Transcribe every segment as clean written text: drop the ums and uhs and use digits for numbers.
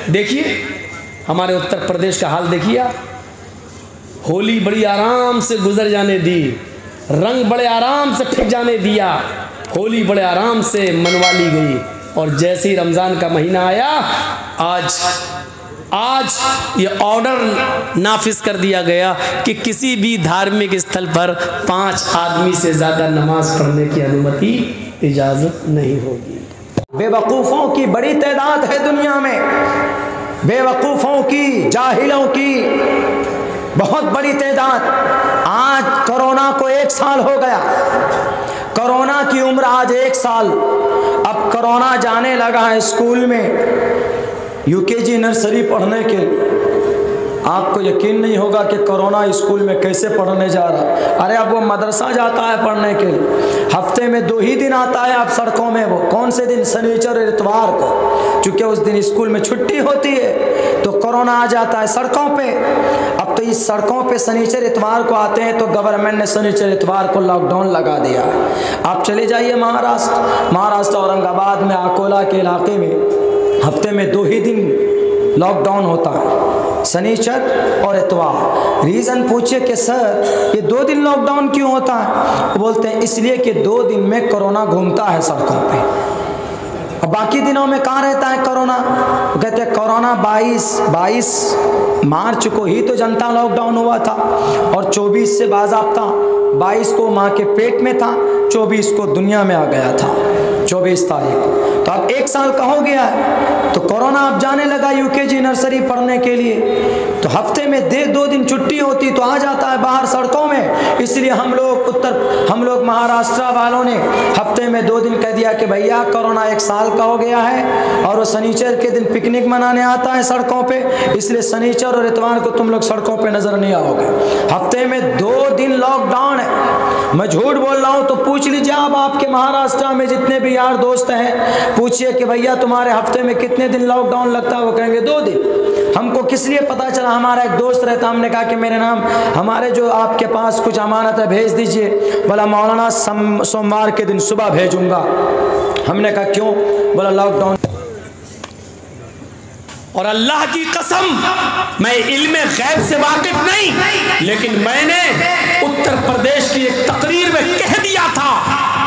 देखिए हमारे उत्तर प्रदेश का हाल देखिए आप, होली बड़ी आराम से गुजर जाने दी, रंग बड़े आराम से फेंक जाने दिया, होली बड़े आराम से मनवा ली गई, और जैसे ही रमज़ान का महीना आया आज ये ऑर्डर नाफिज कर दिया गया कि किसी भी धार्मिक स्थल पर 5 आदमी से ज़्यादा नमाज पढ़ने की अनुमति इजाज़त नहीं होगी। बेवकूफ़ों की बड़ी तादाद है दुनिया में, बेवकूफ़ों की, जाहिलों की बहुत बड़ी तादाद। आज कोरोना को 1 साल हो गया, कोरोना की उम्र आज 1 साल। अब कोरोना जाने लगा है स्कूल में, यूकेजी नर्सरी पढ़ने के लिए। आपको यकीन नहीं होगा कि कोरोना स्कूल में कैसे पढ़ने जा रहा। अरे अब वो मदरसा जाता है पढ़ने के लिए, हफ्ते में 2 ही दिन आता है अब सड़कों में। वो कौन से दिन? शनिचर और इतवार को, क्योंकि उस दिन स्कूल में छुट्टी होती है, तो कोरोना आ जाता है सड़कों पे। अब तो इस सड़कों पे शनिचर इतवार को आते हैं, तो गवर्नमेंट ने शनिचर इतवार को लॉकडाउन लगा दिया है। आप चले जाइए महाराष्ट्र औरंगाबाद में, अकोला के इलाके में हफ्ते में 2 ही दिन लॉकडाउन होता है, शनिचर और इतवार। रीज़न पूछिए कि सर ये 2 दिन लॉकडाउन क्यों होता है? वो बोलते हैं इसलिए कि 2 दिन में कोरोना घूमता है सड़कों पे, और बाकी दिनों में कहाँ रहता है कोरोना? वो कहते हैं कोरोना 22 मार्च को ही तो जनता लॉकडाउन हुआ था, और 24 से बाज़ाब्ता, 22 को माँ के पेट में था, 24 को दुनिया में आ गया था, 24 तारीख को। तो अब 1 साल का हो गया है, तो कोरोना अब जाने लगा यूकेजी नर्सरी पढ़ने के लिए, तो हफ्ते में 2 दिन छुट्टी होती तो आ जाता है बाहर सड़कों में। इसलिए हम लोग महाराष्ट्र वालों ने हफ्ते में 2 दिन कह दिया कि भैया कोरोना 1 साल का हो गया है, और वो शनिचर के दिन पिकनिक मनाने आता है सड़कों पे, इसलिए शनिचर और इतवार को तुम लोग सड़कों पे नजर नहीं आओगे। हफ्ते में 2 दिन लॉकडाउन है। मैं झूठ बोल रहा हूँ तो पूछ लीजिए आप, आपके महाराष्ट्र में जितने भी यार दोस्त हैं, पूछिए कि भैया तुम्हारे हफ्ते में कितने दिन लॉकडाउन लगता है? वो कहेंगे 2 दिन। हमको किस लिए पता चला? हमारा एक दोस्त रहता, हमने कहा कि मेरे नाम हमारे जो आपके पास कुछ अमानत है भेज दीजिए। बोला मौलाना सोमवार के दिन सुबह भेजूंगा। हमने कहा क्यों? बोला लॉकडाउन। और अल्लाह की कसम, मैं इल्मे गैब से वाकिफ नहीं, लेकिन मैंने उत्तर प्रदेश की एक तकरीर में कह दिया था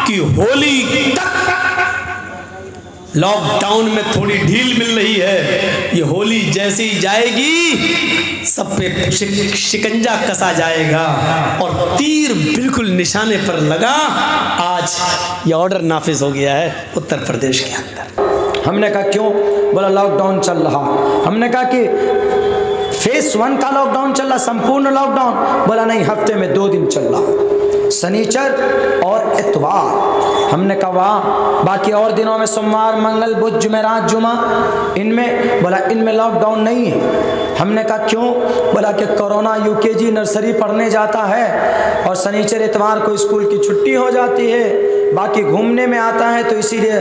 कि होली तक लॉकडाउन में थोड़ी ढील मिल रही है, ये होली जैसे ही जाएगी सब पे शिकंजा कसा जाएगा, और तीर बिल्कुल निशाने पर लगा। आज ये ऑर्डर नाफिज हो गया है उत्तर प्रदेश के अंदर। हमने कहा क्यों? बोला लॉकडाउन चल रहा। हमने कहा कि फेज 1 का लॉकडाउन चल रहा, संपूर्ण लॉकडाउन? बोला नहीं, हफ्ते में 2 दिन चल रहा, शनिचर और इतवार। हमने कहा वाह, बाकी और दिनों में सोमवार, मंगल, बुध, जुमेरात, जुमा, इनमें? बोला इनमें लॉकडाउन नहीं है। हमने कहा क्यों? बोला कि कोरोना यूकेजी नर्सरी पढ़ने जाता है, और शनिचर इतवार को स्कूल की छुट्टी हो जाती है, बाकी घूमने में आता है, तो इसीलिए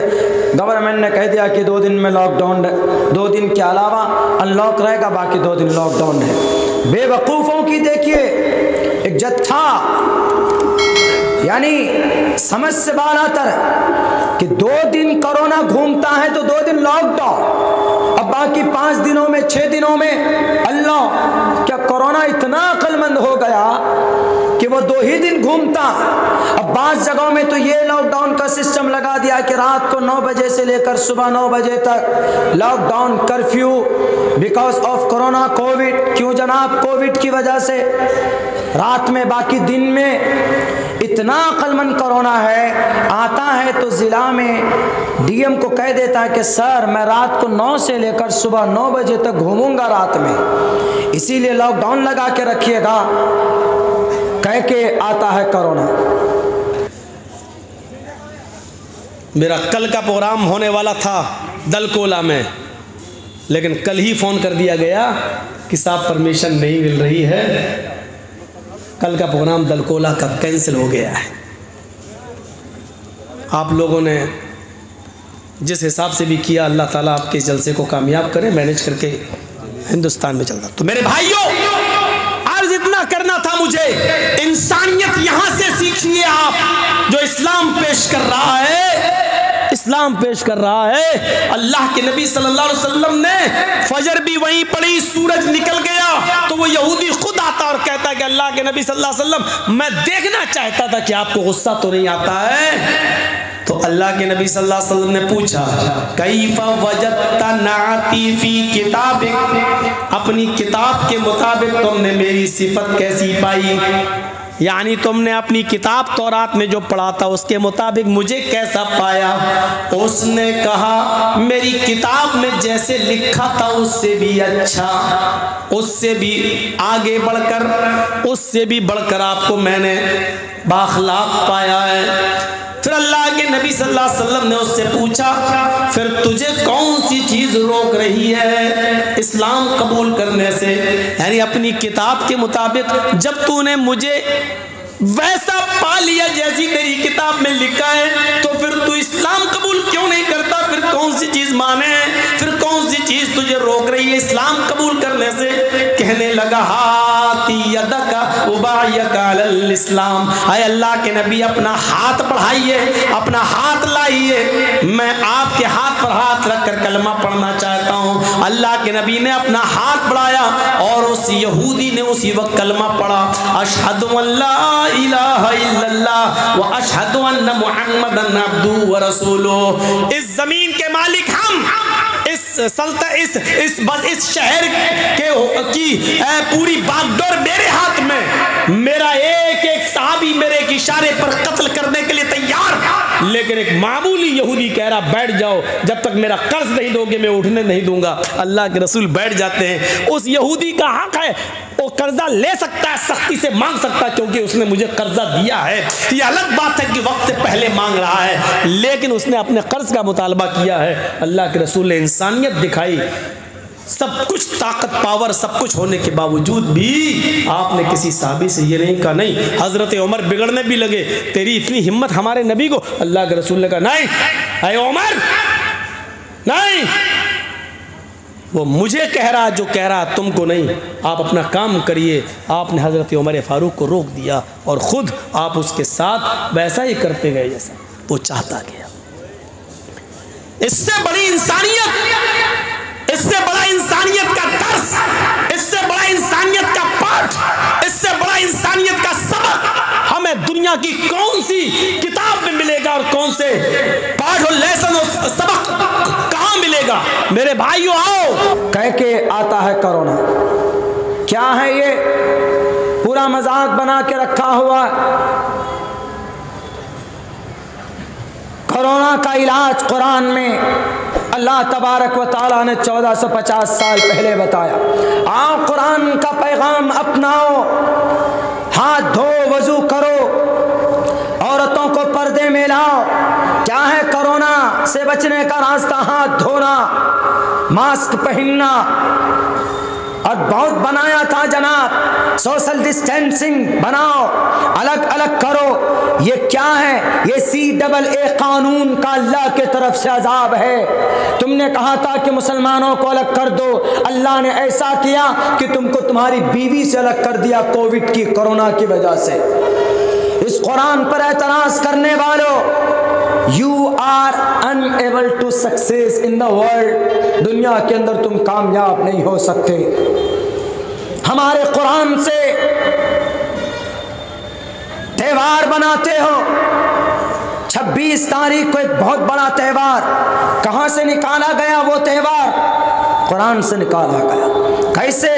गवर्नमेंट ने कह दिया कि 2 दिन में लॉकडाउन, 2 दिन के अलावा अनलॉक रहेगा, बाकी 2 दिन लॉकडाउन है। बेवकूफ़ों की देखिए एक जत्था, यानी समझ से बालातर कि 2 दिन कोरोना घूमता है तो 2 दिन लॉकडाउन, अब बाकी 5 दिनों में, 6 दिनों में अल्लाह। क्या कोरोना इतना अक्लमंद हो गया कि वो 2 ही दिन घूमता? अब 5 जगहों में तो ये लॉकडाउन का सिस्टम लगा दिया कि रात को 9 बजे से लेकर सुबह 9 बजे तक lockdown, curfew, because of corona, Covid. क्यों जनाब? कोविड की वजह से रात में, बाकी दिन में। इतना अक्लमंद कोरोना है, आता है तो ज़िला में डीएम को कह देता है कि सर मैं रात को 9 से लेकर सुबह 9 बजे तक घूमूंगा रात में, इसीलिए लॉकडाउन लगा के रखिएगा, कह के आता है कोरोना। मेरा कल का प्रोग्राम होने वाला था दलकोला में, लेकिन कल ही फ़ोन कर दिया गया कि साहब परमिशन नहीं मिल रही है, कल का प्रोग्राम दलकोला का कैंसिल हो गया है। आप लोगों ने जिस हिसाब से भी किया, अल्लाह ताला आपके इस जलसे को कामयाब करे, मैनेज करके हिंदुस्तान में चलता। तो मेरे भाइयों, अर्ज इतना करना था मुझे, इंसानियत यहाँ से सीखिए आप। जो इस्लाम पेश कर रहा है, इस इस्लाम पेश कर रहा है। अल्लाह के नबी सल्लल्लाहु अलैहि वसल्लम ने फजर भी वहीं पढ़ी, सूरज निकल गया तो वो यहूदी खुद आता और कहता है कि अल्लाह के नबी सल्लल्लाहु अलैहि वसल्लम, मैं देखना चाहता था कि आपको गुस्सा तो नहीं आता है। तो अल्लाह के नबी सल्लल्लाहु अलैहि वसल्लम ने पूछा, कैफा वजदता नाती फी किताबिक, अपनी किताब के मुताबिक तुमने मेरी सिफत कैसी पाई, यानी तुमने अपनी किताब तौरात में जो पढ़ा था उसके मुताबिक मुझे कैसा पाया। उसने कहा, मेरी किताब में जैसे लिखा था उससे भी अच्छा, उससे भी आगे बढ़कर, उससे भी बढ़कर आपको मैंने बाखलाक पाया है। फिर अल्लाह के नबी सल्लल्लाहु अलैहि वसल्लम ने उससे पूछा, फिर तुझे कौन सी चीज़ रोक रही है इस्लाम कबूल करने से, यानी अपनी किताब के मुताबिक जब तूने मुझे वैसा पा लिया जैसी तेरी किताब में लिखा है, तो फिर तू इस्लाम कबूल क्यों नहीं करता, फिर कौन सी चीज़ माने, फिर कौन सी चीज़ तुझे रोक रही है इस्लाम कबूल करने से। कहने लगा, हाथी यदका उबायका अलल इस्लाम, आए अल्लाह के नबी अपना हाथ बढ़ाइए, अपना हाथ लाइए, मैं आपके हाथ पर हाथ रखकर कलमा पढ़ना चाहता हूँ। अल्लाह के नबी ने अपना हाथ बढ़ाया और उस यहूदी ने उसी वक्त कलमा पढ़ा, अशहदु अल्ला इलाहा इल्लल्लाह व अशहदु अन्न मुहम्मदन अब्दुहु व रसूलुहु। इस जमीन के मालिक हम, इस शहर की पूरी बागडोर मेरे हाथ में, मेरा एक एक सहाबी मेरे एक इशारे पर कत्ल करने के लिए तैयार, लेकिन एक मामूली यहूदी कह रहा बैठ जाओ, जब तक मेरा कर्ज नहीं दोगे मैं उठने नहीं दूंगा। अल्लाह के रसूल बैठ जाते हैं। उस यहूदी का हक है, वो कर्जा ले सकता है, सख्ती से मांग सकता है, क्योंकि उसने मुझे कर्जा दिया है। ये अलग बात है कि वक्त से पहले मांग रहा है, लेकिन उसने अपने कर्ज का मुतालबा किया है। अल्लाह के रसूल ने इंसानियत दिखाई, सब कुछ ताकत पावर सब कुछ होने के बावजूद भी आपने किसी साहबी से ये नहीं कहा, नहीं हजरत उमर बिगड़ने भी लगे, तेरी इतनी हिम्मत हमारे नबी को। अल्लाह के रसूल ने कहा, नहीं अरे उमर नहीं, वो मुझे कह रहा जो कह रहा तुमको नहीं, आप अपना काम करिए। आपने हजरत उमर फारूक को रोक दिया और खुद आप उसके साथ वैसा ही करते गए जैसा वो चाहता गया। इससे बड़ी इंसानियत, इससे बड़ा इंसानियत का दर्स, इससे बड़ा इंसानियत का पाठ, इससे बड़ा इंसानियत का सबक हमें दुनिया की कौन सी किताब में मिलेगा और कौन से पाठ और लेसन और सबक कहाँ मिलेगा। मेरे भाइयों आओ, कह के आता है कोरोना, क्या है ये पूरा मजाक बना के रखा हुआ। कोरोना का इलाज कुरान में अल्लाह तबारक व तआला ने 1450 साल पहले बताया। आओ कुरान का पैगाम अपनाओ, हाथ धो, वजू करो, औरतों को पर्दे में लाओ। क्या है कोरोना से बचने का रास्ता? हाथ धोना, मास्क पहनना, और बहुत बनाया था जनाब, सोशल डिस्टेंसिंग बनाओ, अलग अलग करो। ये क्या है? ये CAA कानून का अल्लाह के तरफ से अजाब है। तुमने कहा था कि मुसलमानों को अलग कर दो, अल्लाह ने ऐसा किया कि तुमको तुम्हारी बीवी से अलग कर दिया कोविड की, कोरोना की वजह से। इस कुरान पर एतराज करने वालों, you are unable to success in the world, दुनिया के अंदर तुम कामयाब नहीं हो सकते। हमारे कुरान से त्योहार बनाते हो। 26 तारीख को एक बहुत बड़ा त्योहार, कहां से निकाला गया वो त्योहार? कुरान से निकाला गया। कैसे?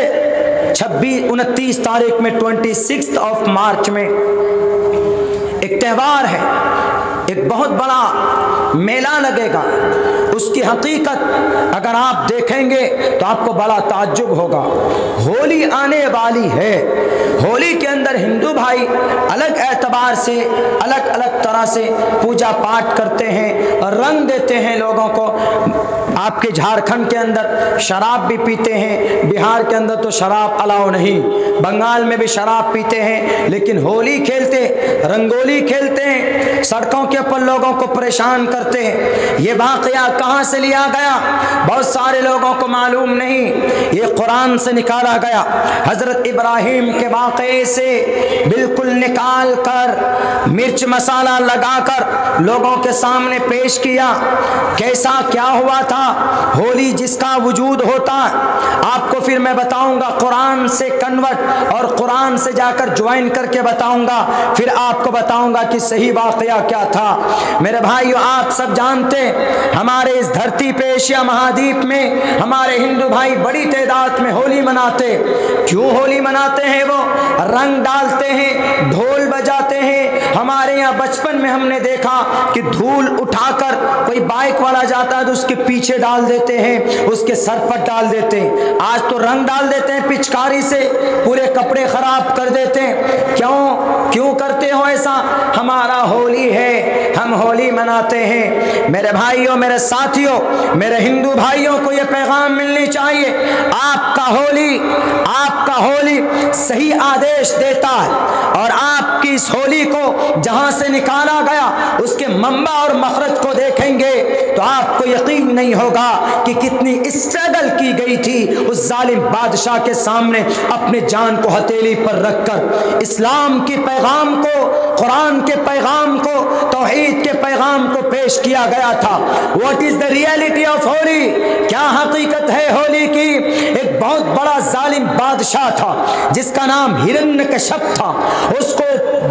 29 तारीख में 26 ऑफ मार्च में एक त्योहार है, एक बहुत बड़ा मेला लगेगा। उसकी हकीकत अगर आप देखेंगे तो आपको बड़ा ताज्जुब होगा। होली आने वाली है, होली के अंदर हिंदू भाई अलग एतबार से, अलग अलग तरह से पूजा पाठ करते हैं, रंग देते हैं लोगों को। आपके झारखंड के अंदर शराब भी पीते हैं, बिहार के अंदर तो शराब अलाउ नहीं, बंगाल में भी शराब पीते हैं, लेकिन होली खेलते, रंगोली खेलते हैं, सड़कों के ऊपर लोगों को परेशान करते हैं। ये वाकया कहाँ से लिया गया बहुत सारे लोगों को मालूम नहीं, ये कुरान से निकाला गया। हजरत इब्राहिम के वाकये से बिल्कुल निकाल कर मिर्च मसाला लगाकर लोगों के सामने पेश किया। कैसा क्या हुआ था, होली जिसका वजूद होता आपको फिर मैं बताऊंगा, कुरान से कन्वर्ट और कुरान से जाकर ज्वाइन करके बताऊंगा, फिर आपको बताऊंगा कि सही वाकया क्या था। मेरे भाइयों, आप सब जानते हैं हमारे इस धरती पे एशिया महाद्वीप में हमारे हिंदू भाई बड़ी तादाद में होली मनाते। क्यों होली मनाते हैं? वो रंग डालते हैं, ढोल बजाते हैं। हमारे यहाँ बचपन में हमने देखा कि धूल उठाकर कोई बाइक वाला जाता है तो उसके पीछे डाल देते हैं, उसके सर पर डाल देते हैं। आज तो रंग डाल देते हैं पिचकारी से, पूरे कपड़े खराब कर देते हैं। क्यों करते हो ऐसा? हमारा होली है, हम होली मनाते हैं। मेरे भाइयों, मेरे साथियों, मेरे हिंदू भाइयों को यह पैगाम मिलनी चाहिए, आपका होली सही आदेश देता है, और आपकी इस होली को जहां से निकाला गया उसके मंबा और मखरज को देखेंगे तो आपको यकीन नहीं होगा कि कितनी स्ट्रगल की गई थी उस जालिम बादशाह के सामने, अपने जान को हथेली पर रखकर इस्लाम के पैगाम को, कुरान के पैगाम को, तौहीद के पैगाम को पेश किया गया था। What is the reality of Holi? क्या हकीकत है होली की? एक बहुत बड़ा जालिम बादशाह था जिसका नाम हिरण्यकश्यप था। उसको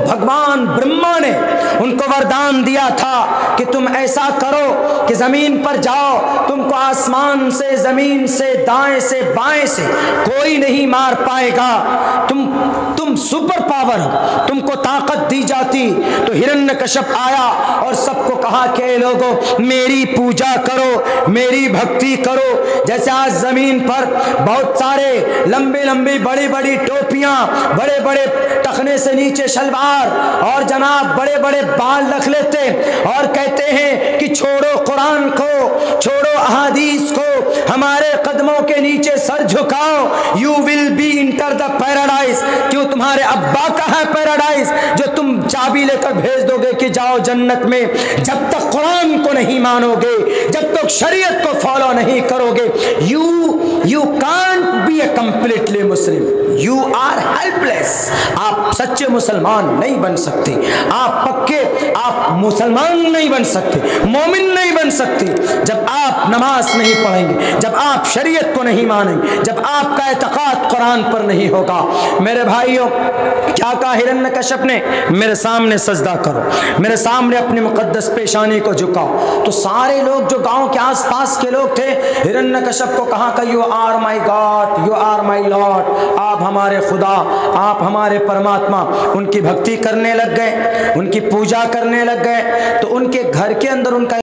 भगवान ब्रह्मा ने उनको वरदान दिया था कि तुम ऐसा करो कि जमीन पर जाओ, तुमको आसमान से, जमीन से, दाएं से, बाएं से कोई नहीं मार पाएगा, तुम सुपर पावर हो, तुमको ताकत दी जाती। तो हिरण्यकश्यप आया और सबको कहा कि लोगों मेरी पूजा करो, मेरी भक्ति करो। जैसे आज जमीन पर बहुत सारे लंबी लंबी बड़ी बड़ी टोपियां, बड़े बड़े टखने से नीचे शलवार और जनाब बड़े बड़े बाल रख लेते और कहते हैं कि छोड़ो कुरान को, छोड़ो अहादीस को, हमारे कदमों के नीचे सर झुकाओ, you will be enter the paradise. क्यों? तुम्हारे अब्बा का है पैराडाइज जो तुम चाबी लेकर भेज दोगे कि जाओ जन्नत में। जब तक कुरान को नहीं मानोगे, जब तक शरीयत को फॉलो नहीं करोगे, you can't be a completely Muslim, you are helpless. आप सच्चे मुसलमान नहीं बन सकते, आप मुसलमान नहीं बन सकते, मोमिन नहीं बन सकते जब आप नमाज नहीं पढ़ेंगे, जब आप शरीयत को नहीं मानेंगे, जब आपका एतकाद कुरान पर नहीं होगा। मेरे भाइयों, क्या कहा हिरण्यकश्यप ने? मेरे सामने सजदा करो, मेरे सामने अपनी मुकद्दस पेशानी को झुकाओ। तो सारे लोग जो गांव के आसपास के लोग थे, हिरण्यकश्यप को कहा कि you are my God, you are my lord, आप हमारे खुदा, आप हमारे परमात्मा। उनकी भक्ति करने लग गए, उनकी पूजा करने लग गए। तो उनके घर के अंदर उनका